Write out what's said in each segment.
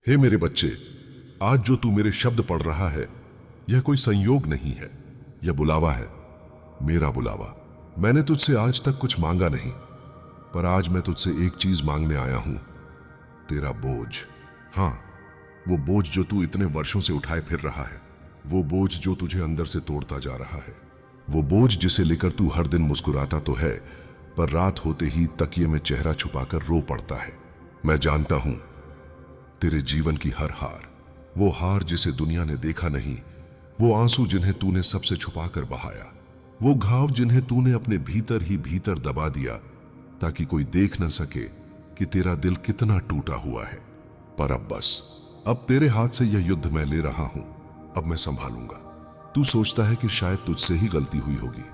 हे मेरे बच्चे, आज जो तू मेरे शब्द पढ़ रहा है यह कोई संयोग नहीं है, यह बुलावा है, मेरा बुलावा। मैंने तुझसे आज तक कुछ मांगा नहीं, पर आज मैं तुझसे एक चीज मांगने आया हूं, तेरा बोझ। हां, वो बोझ जो तू इतने वर्षों से उठाए फिर रहा है, वो बोझ जो तुझे अंदर से तोड़ता जा रहा है, वो बोझ जिसे लेकर तू हर दिन मुस्कुराता तो है, पर रात होते ही तकिए में चेहरा छुपाकर रो पड़ता है। मैं जानता हूं तेरे जीवन की हर हार, वो हार जिसे दुनिया ने देखा नहीं, वो आंसू जिन्हें तूने सबसे छुपाकर बहाया, वो घाव जिन्हें तूने अपने भीतर ही भीतर दबा दिया ताकि कोई देख न सके कि तेरा दिल कितना टूटा हुआ है। पर अब बस, अब तेरे हाथ से यह युद्ध मैं ले रहा हूं, अब मैं संभालूंगा। तू सोचता है कि शायद तुझसे ही गलती हुई होगी,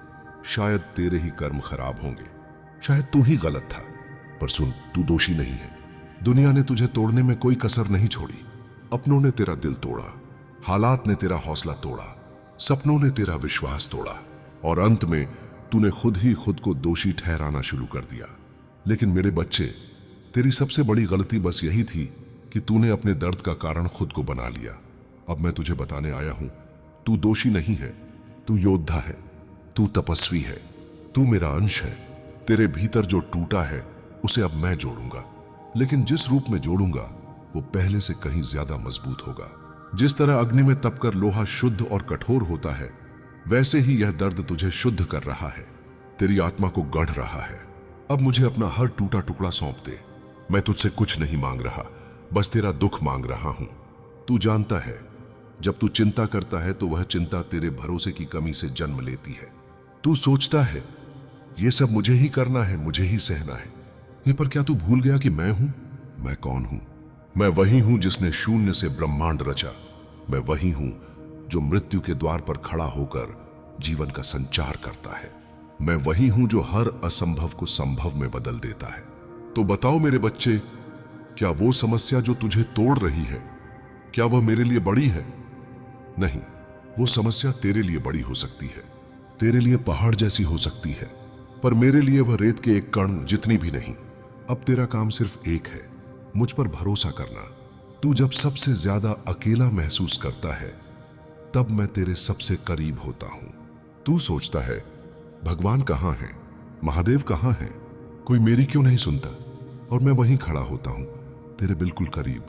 शायद तेरे ही कर्म खराब होंगे, शायद तू ही गलत था, पर सुन, तू दोषी नहीं है। दुनिया ने तुझे तोड़ने में कोई कसर नहीं छोड़ी। अपनों ने तेरा दिल तोड़ा, हालात ने तेरा हौसला तोड़ा, सपनों ने तेरा विश्वास तोड़ा, और अंत में तूने खुद ही खुद को दोषी ठहराना शुरू कर दिया। लेकिन मेरे बच्चे, तेरी सबसे बड़ी गलती बस यही थी कि तूने अपने दर्द का कारण खुद को बना लिया। अब मैं तुझे बताने आया हूं, तू दोषी नहीं है, तू योद्धा है, तू तपस्वी है, तू मेरा अंश है। तेरे भीतर जो टूटा है उसे अब मैं जोड़ूंगा, लेकिन जिस रूप में जोड़ूंगा वो पहले से कहीं ज्यादा मजबूत होगा। जिस तरह अग्नि में तपकर लोहा शुद्ध और कठोर होता है, वैसे ही यह दर्द तुझे शुद्ध कर रहा है, तेरी आत्मा को गढ़ रहा है। अब मुझे अपना हर टूटा टुकड़ा सौंप दे। मैं तुझसे कुछ नहीं मांग रहा, बस तेरा दुख मांग रहा हूं। तू जानता है, जब तू चिंता करता है तो वह चिंता तेरे भरोसे की कमी से जन्म लेती है। तू सोचता है ये सब मुझे ही करना है, मुझे ही सहना है। ये पर क्या तू भूल गया कि मैं हूं? मैं कौन हूं? मैं वही हूं जिसने शून्य से ब्रह्मांड रचा। मैं वही हूं जो मृत्यु के द्वार पर खड़ा होकर जीवन का संचार करता है। मैं वही हूं जो हर असंभव को संभव में बदल देता है। तो बताओ मेरे बच्चे, क्या वो समस्या जो तुझे तोड़ रही है, क्या वह मेरे लिए बड़ी है? नहीं, वो समस्या तेरे लिए बड़ी हो सकती है, तेरे लिए पहाड़ जैसी हो सकती है, पर मेरे लिए वह रेत के एक कण जितनी भी नहीं। अब तेरा काम सिर्फ एक है, मुझ पर भरोसा करना। तू जब सबसे ज्यादा अकेला महसूस करता है, तब मैं तेरे सबसे करीब होता हूं। तू सोचता है भगवान कहां है, महादेव कहां है, कोई मेरी क्यों नहीं सुनता? और मैं वहीं खड़ा होता हूं, तेरे बिल्कुल करीब,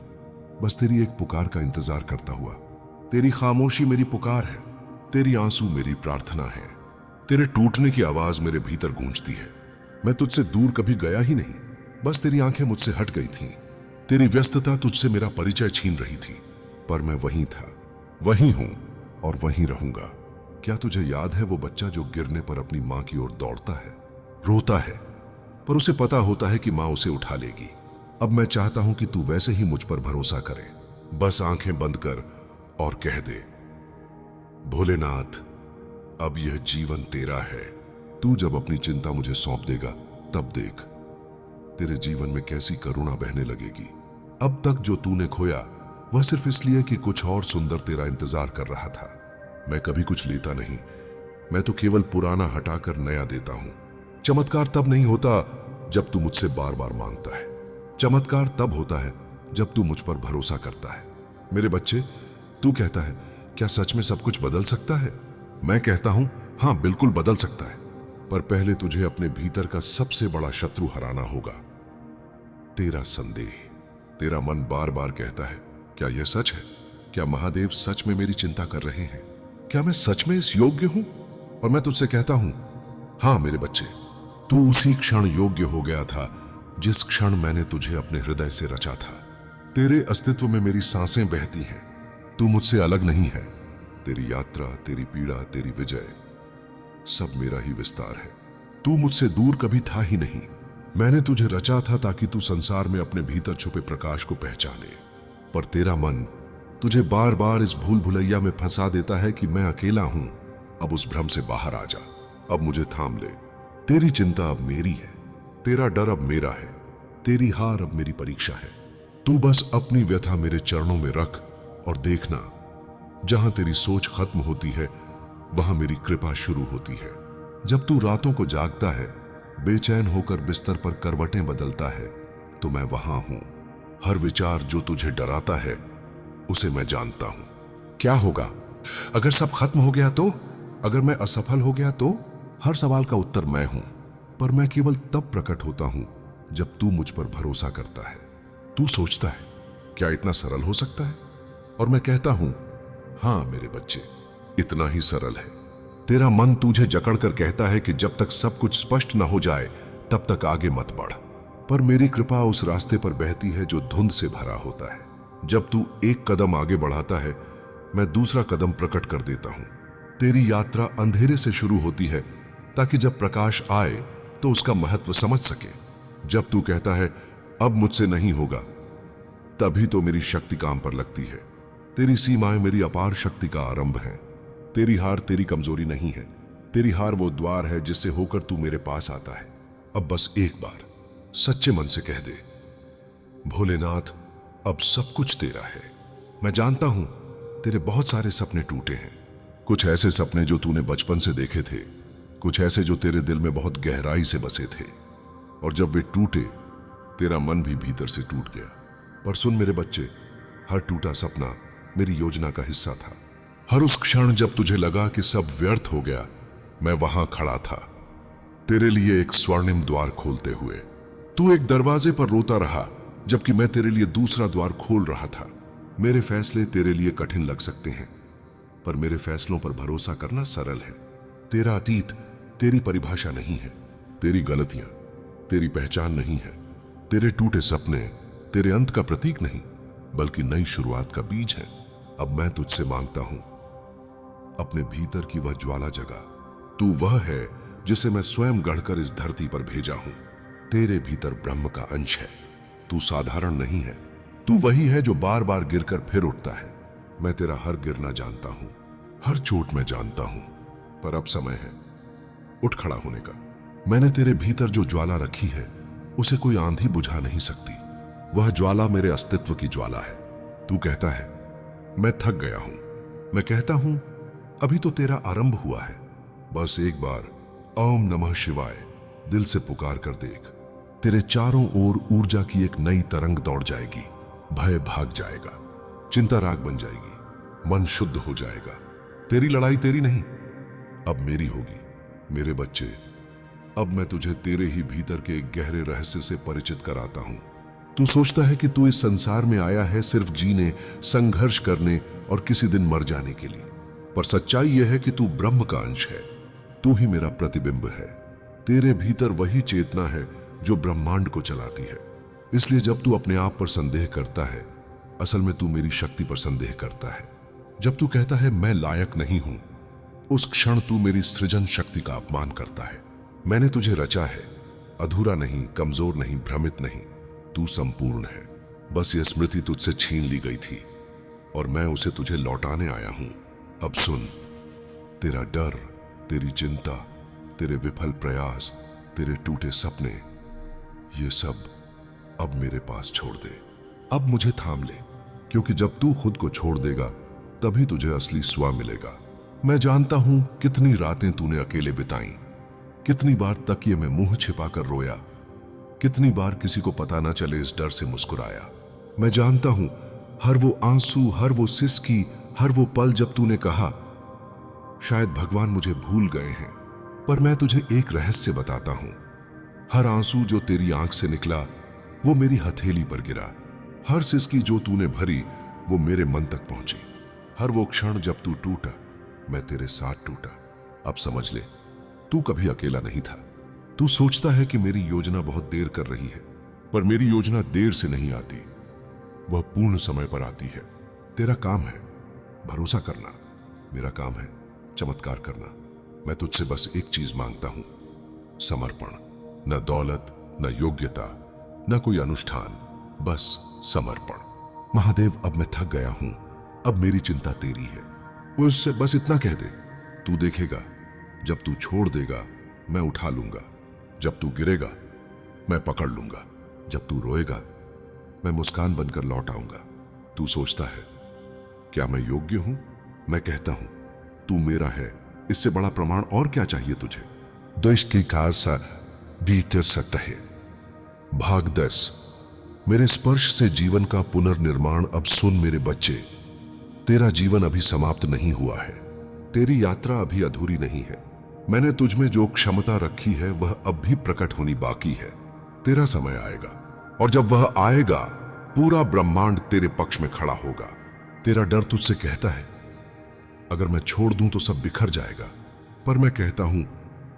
बस तेरी एक पुकार का इंतजार करता हुआ। तेरी खामोशी मेरी पुकार है, तेरी आंसू मेरी प्रार्थना है, तेरे टूटने की आवाज मेरे भीतर गूंजती है। मैं तुझसे दूर कभी गया ही नहीं, बस तेरी आंखें मुझसे हट गई थीं। तेरी व्यस्तता तुझसे मेरा परिचय छीन रही थी, पर मैं वहीं था, वहीं हूं और वहीं रहूंगा। क्या तुझे याद है वो बच्चा जो गिरने पर अपनी मां की ओर दौड़ता है, रोता है, पर उसे पता होता है कि मां उसे उठा लेगी? अब मैं चाहता हूं कि तू वैसे ही मुझ पर भरोसा करे। बस आंखें बंद कर और कह दे, भोलेनाथ, अब यह जीवन तेरा है। तू जब अपनी चिंता मुझे सौंप देगा, तब देख तेरे जीवन में कैसी करुणा बहने लगेगी। अब तक जो तूने खोया वह सिर्फ इसलिए कि कुछ और सुंदर तेरा इंतजार कर रहा था। मैं कभी कुछ लेता नहीं, मैं तो केवल पुराना हटाकर नया देता हूं। चमत्कार तब नहीं होता जब तू मुझसे बार बार मांगता है, चमत्कार तब होता है जब तू मुझ पर भरोसा करता है। मेरे बच्चे, तू कहता है क्या सच में सब कुछ बदल सकता है? मैं कहता हूं हां, बिल्कुल बदल सकता है, पर पहले तुझे अपने भीतर का सबसे बड़ा शत्रु हराना होगा, तेरा संदेह। तेरा मन बार बार कहता है क्या यह सच है? क्या महादेव सच में मेरी चिंता कर रहे हैं? क्या मैं सच में इस योग्य हूं? और मैं तुझसे कहता हूं हां मेरे बच्चे, तू उसी क्षण योग्य हो गया था जिस क्षण मैंने तुझे अपने हृदय से रचा था। तेरे अस्तित्व में मेरी सांसें बहती हैं, तू मुझसे अलग नहीं है। तेरी यात्रा, तेरी पीड़ा, तेरी विजय, सब मेरा ही विस्तार है। तू मुझसे दूर कभी था ही नहीं। मैंने तुझे रचा था ताकि तू संसार में अपने भीतर छुपे प्रकाश को पहचाने, पर तेरा मन तुझे बार बार इस भूल भुलैया में फंसा देता है कि मैं अकेला हूं। अब उस भ्रम से बाहर आ जा, अब मुझे थाम ले। तेरी चिंता अब मेरी है, तेरा डर अब मेरा है, तेरी हार अब मेरी परीक्षा है। तू बस अपनी व्यथा मेरे चरणों में रख और देखना, जहां तेरी सोच खत्म होती है वहां मेरी कृपा शुरू होती है। जब तू रातों को जागता है, बेचैन होकर बिस्तर पर करवटें बदलता है, तो मैं वहां हूं, हर विचार जो तुझे डराता है उसे मैं जानता हूं। क्या होगा अगर सब खत्म हो गया तो? अगर मैं असफल हो गया तो? हर सवाल का उत्तर मैं हूं, पर मैं केवल तब प्रकट होता हूं जब तू मुझ पर भरोसा करता है। तू सोचता है क्या इतना सरल हो सकता है? और मैं कहता हूं हां मेरे बच्चे, इतना ही सरल है। तेरा मन तुझे जकड़ कर कहता है कि जब तक सब कुछ स्पष्ट न हो जाए तब तक आगे मत बढ़। पर मेरी कृपा उस रास्ते पर बहती है जो धुंध से भरा होता है। जब तू एक कदम आगे बढ़ाता है, मैं दूसरा कदम प्रकट कर देता हूं। तेरी यात्रा अंधेरे से शुरू होती है ताकि जब प्रकाश आए तो उसका महत्व समझ सके। जब तू कहता है अब मुझसे नहीं होगा, तभी तो मेरी शक्ति काम पर लगती है। तेरी सीमाएं मेरी अपार शक्ति का आरंभ है। तेरी हार तेरी कमजोरी नहीं है, तेरी हार वो द्वार है जिससे होकर तू मेरे पास आता है। अब बस एक बार सच्चे मन से कह दे, भोलेनाथ अब सब कुछ तेरा है। मैं जानता हूं तेरे बहुत सारे सपने टूटे हैं, कुछ ऐसे सपने जो तूने बचपन से देखे थे, कुछ ऐसे जो तेरे दिल में बहुत गहराई से बसे थे, और जब वे टूटे तेरा मन भी भीतर से टूट गया। पर सुन मेरे बच्चे, हर टूटा सपना मेरी योजना का हिस्सा था। हर उस क्षण जब तुझे लगा कि सब व्यर्थ हो गया, मैं वहां खड़ा था तेरे लिए एक स्वर्णिम द्वार खोलते हुए। तू एक दरवाजे पर रोता रहा जबकि मैं तेरे लिए दूसरा द्वार खोल रहा था। मेरे फैसले तेरे लिए कठिन लग सकते हैं, पर मेरे फैसलों पर भरोसा करना सरल है। तेरा अतीत तेरी परिभाषा नहीं है, तेरी गलतियां तेरी पहचान नहीं है, तेरे टूटे सपने तेरे अंत का प्रतीक नहीं बल्कि नई शुरुआत का बीज है। अब मैं तुझसे मांगता हूं, अपने भीतर की वह ज्वाला जगा। तू वह है जिसे मैं स्वयं गढ़कर इस धरती पर भेजा हूं। तेरे भीतर ब्रह्म का अंश है। तू साधारण नहीं है, तू वही है जो बार बार गिरकर फिर उठता है। मैं तेरा हर गिरना जानता हूं, हर चोट मैं जानता हूं, पर अब समय है उठ खड़ा होने का। मैंने तेरे भीतर जो ज्वाला रखी है उसे कोई आंधी बुझा नहीं सकती। वह ज्वाला मेरे अस्तित्व की ज्वाला है। तू कहता है मैं थक गया हूं, मैं कहता हूं अभी तो तेरा आरंभ हुआ है। बस एक बार ओम नमः शिवाय दिल से पुकार कर देख, तेरे चारों ओर ऊर्जा की एक नई तरंग दौड़ जाएगी। भय भाग जाएगा, चिंता राग बन जाएगी, मन शुद्ध हो जाएगा। तेरी लड़ाई तेरी नहीं, अब मेरी होगी। मेरे बच्चे, अब मैं तुझे तेरे ही भीतर के एक गहरे रहस्य से परिचित कराता हूं। तू सोचता है कि तू इस संसार में आया है सिर्फ जीने, संघर्ष करने और किसी दिन मर जाने के लिए, पर सच्चाई यह है कि तू ब्रह्म का अंश है। तू ही मेरा प्रतिबिंब है। तेरे भीतर वही चेतना है जो ब्रह्मांड को चलाती है। इसलिए जब तू अपने आप पर संदेह करता है, असल में तू मेरी शक्ति पर संदेह करता है। जब तू कहता है मैं लायक नहीं हूं, उस क्षण तू मेरी सृजन शक्ति का अपमान करता है। मैंने तुझे रचा है, अधूरा नहीं, कमजोर नहीं, भ्रमित नहीं। तू संपूर्ण है। बस यह स्मृति तुझसे छीन ली गई थी और मैं उसे तुझे लौटाने आया हूं। अब सुन, तेरा डर, तेरी चिंता, तेरे विफल प्रयास, तेरे टूटे सपने, ये सब अब मेरे पास छोड़ दे। अब मुझे थाम ले, क्योंकि जब तू खुद को छोड़ देगा तभी तुझे असली स्व मिलेगा। मैं जानता हूं कितनी रातें तूने अकेले बिताई, कितनी बार तकिए में मुंह छिपाकर रोया, कितनी बार किसी को पता ना चले इस डर से मुस्कुराया। मैं जानता हूं हर वो आंसू, हर वो सिसकी, हर वो पल जब तूने कहा शायद भगवान मुझे भूल गए हैं। पर मैं तुझे एक रहस्य बताता हूं, हर आंसू जो तेरी आंख से निकला वो मेरी हथेली पर गिरा। हर सिसकी जो तूने भरी वो मेरे मन तक पहुंची। हर वो क्षण जब तू टूटा, मैं तेरे साथ टूटा। अब समझ ले, तू कभी अकेला नहीं था। तू सोचता है कि मेरी योजना बहुत देर कर रही है, पर मेरी योजना देर से नहीं आती, वह पूर्ण समय पर आती है। तेरा काम है भरोसा करना, मेरा काम है चमत्कार करना। मैं तुझसे बस एक चीज मांगता हूं, समर्पण। न दौलत, न योग्यता, न कोई अनुष्ठान, बस समर्पण। महादेव, अब मैं थक गया हूं, अब मेरी चिंता तेरी है। मुझसे बस इतना कह दे। तू देखेगा, जब तू छोड़ देगा मैं उठा लूंगा, जब तू गिरेगा मैं पकड़ लूंगा, जब तू रोएगा मैं मुस्कान बनकर लौट आऊंगा। तू सोचता है क्या मैं योग्य हूं? मैं कहता हूं तू मेरा है। इससे बड़ा प्रमाण और क्या चाहिए तुझे? दुष्ट की casa भीतर सतह। भाग 10। मेरे स्पर्श से जीवन का पुनर्निर्माण। अब सुन मेरे बच्चे, तेरा जीवन अभी समाप्त नहीं हुआ है, तेरी यात्रा अभी अधूरी नहीं है। मैंने तुझ में जो क्षमता रखी है वह अब भी प्रकट होनी बाकी है। तेरा समय आएगा, और जब वह आएगा पूरा ब्रह्मांड तेरे पक्ष में खड़ा होगा। तेरा डर तुझसे कहता है अगर मैं छोड़ दूं तो सब बिखर जाएगा, पर मैं कहता हूं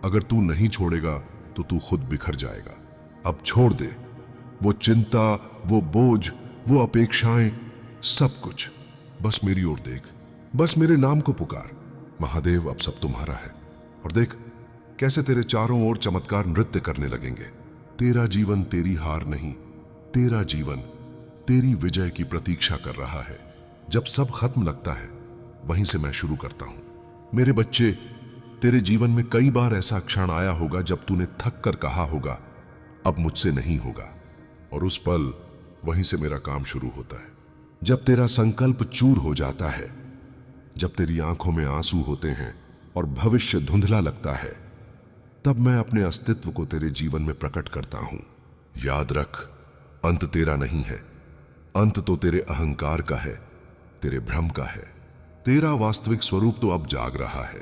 अगर तू नहीं छोड़ेगा तो तू खुद बिखर जाएगा। अब छोड़ दे वो चिंता, वो बोझ, वो अपेक्षाएं, सब कुछ। बस मेरी ओर देख, बस मेरे नाम को पुकार। महादेव अब सब तुम्हारा है, और देख कैसे तेरे चारों ओर चमत्कार नृत्य करने लगेंगे। तेरा जीवन तेरी हार नहीं, तेरा जीवन तेरी विजय की प्रतीक्षा कर रहा है। जब सब खत्म लगता है वहीं से मैं शुरू करता हूं। मेरे बच्चे, तेरे जीवन में कई बार ऐसा क्षण आया होगा जब तूने थक कर कहा होगा अब मुझसे नहीं होगा, और उस पल वहीं से मेरा काम शुरू होता है। जब तेरा संकल्प चूर हो जाता है, जब तेरी आंखों में आंसू होते हैं और भविष्य धुंधला लगता है, तब मैं अपने अस्तित्व को तेरे जीवन में प्रकट करता हूं। याद रख, अंत तेरा नहीं है, अंत तो तेरे अहंकार का है, तेरे भ्रम का है। तेरा वास्तविक स्वरूप तो अब जाग रहा है।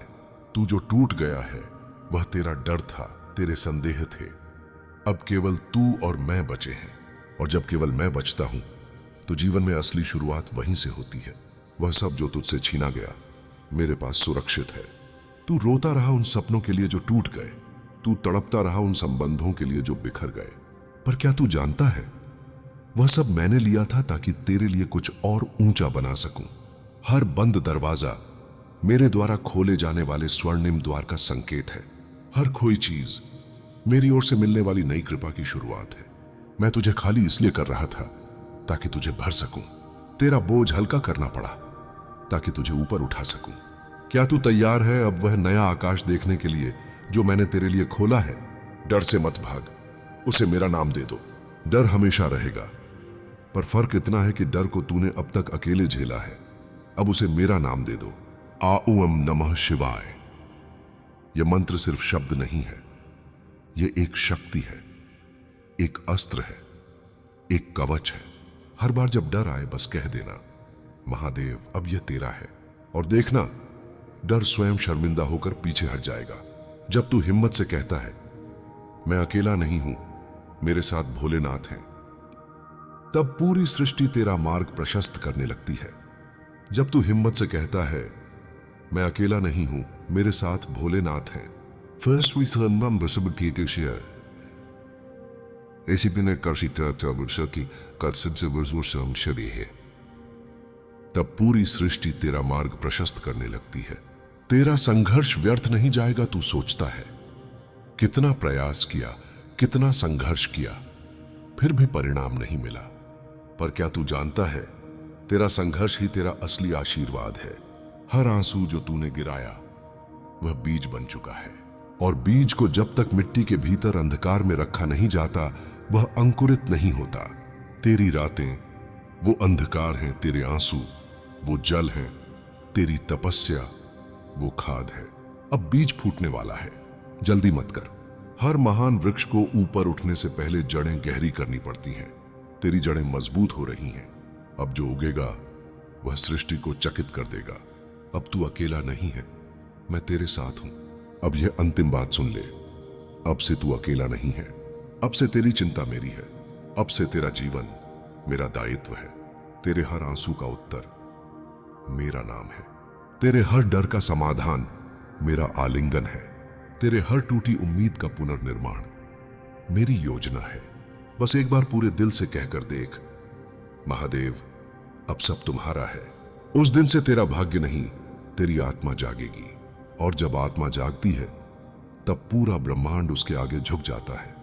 तू जो टूट गया है वह तेरा डर था, तेरे संदेह थे। अब केवल तू और मैं बचे हैं, और जब केवल मैं बचता हूं तो जीवन में असली शुरुआत वहीं से होती है। वह सब जो तुझसे छीना गया मेरे पास सुरक्षित है। तू रोता रहा उन सपनों के लिए जो टूट गए, तू तड़पता रहा उन संबंधों के लिए जो बिखर गए, पर क्या तू जानता है वह सब मैंने लिया था ताकि तेरे लिए कुछ और ऊंचा बना सकूं। हर बंद दरवाजा मेरे द्वारा खोले जाने वाले स्वर्णिम द्वार का संकेत है। हर खोई चीज मेरी ओर से मिलने वाली नई कृपा की शुरुआत है। मैं तुझे खाली इसलिए कर रहा था ताकि तुझे भर सकूं, तेरा बोझ हल्का करना पड़ा ताकि तुझे ऊपर उठा सकूं। क्या तू तैयार है अब वह नया आकाश देखने के लिए जो मैंने तेरे लिए खोला है? डर से मत भाग, उसे मेरा नाम दे दो। डर हमेशा रहेगा, पर फर्क इतना है कि डर को तूने अब तक अकेले झेला है, अब उसे मेरा नाम दे दो। आऊम नमः शिवाय। यह मंत्र सिर्फ शब्द नहीं है, यह एक शक्ति है, एक अस्त्र है, एक कवच है। हर बार जब डर आए बस कह देना महादेव अब यह तेरा है, और देखना डर स्वयं शर्मिंदा होकर पीछे हट जाएगा। जब तू हिम्मत से कहता है मैं अकेला नहीं हूं, मेरे साथ भोलेनाथ हैं, तब पूरी सृष्टि तेरा मार्ग प्रशस्त करने लगती है। जब तू हिम्मत से कहता है मैं अकेला नहीं हूं, मेरे साथ भोलेनाथ हैं। First we turn members of the share. ऐसी बिना कर्षिता की कर्षित से वर्षम शबी है। तब पूरी सृष्टि तेरा मार्ग प्रशस्त करने लगती है। तेरा संघर्ष व्यर्थ नहीं जाएगा। तू सोचता है कितना प्रयास किया, कितना संघर्ष किया, फिर भी परिणाम नहीं मिला। पर क्या तू जानता है तेरा संघर्ष ही तेरा असली आशीर्वाद है। हर आंसू जो तूने गिराया वह बीज बन चुका है, और बीज को जब तक मिट्टी के भीतर अंधकार में रखा नहीं जाता वह अंकुरित नहीं होता। तेरी रातें वो अंधकार हैं, तेरे आंसू वो जल हैं, तेरी तपस्या वो खाद है। अब बीज फूटने वाला है, जल्दी मत कर। हर महान वृक्ष को ऊपर उठने से पहले जड़ें गहरी करनी पड़ती हैं। तेरी जड़ें मजबूत हो रही हैं। अब जो उगेगा वह सृष्टि को चकित कर देगा। अब तू अकेला नहीं है, मैं तेरे साथ हूं। अब यह अंतिम बात सुन ले, अब से तू अकेला नहीं है। अब से तेरी चिंता मेरी है। अब से तेरा जीवन मेरा दायित्व है। तेरे हर आंसू का उत्तर मेरा नाम है। तेरे हर डर का समाधान मेरा आलिंगन है। तेरे हर टूटी उम्मीद का पुनर्निर्माण मेरी योजना है। बस एक बार पूरे दिल से कहकर देख, महादेव अब सब तुम्हारा है। उस दिन से तेरा भाग्य नहीं, तेरी आत्मा जागेगी, और जब आत्मा जागती है तब पूरा ब्रह्मांड उसके आगे झुक जाता है।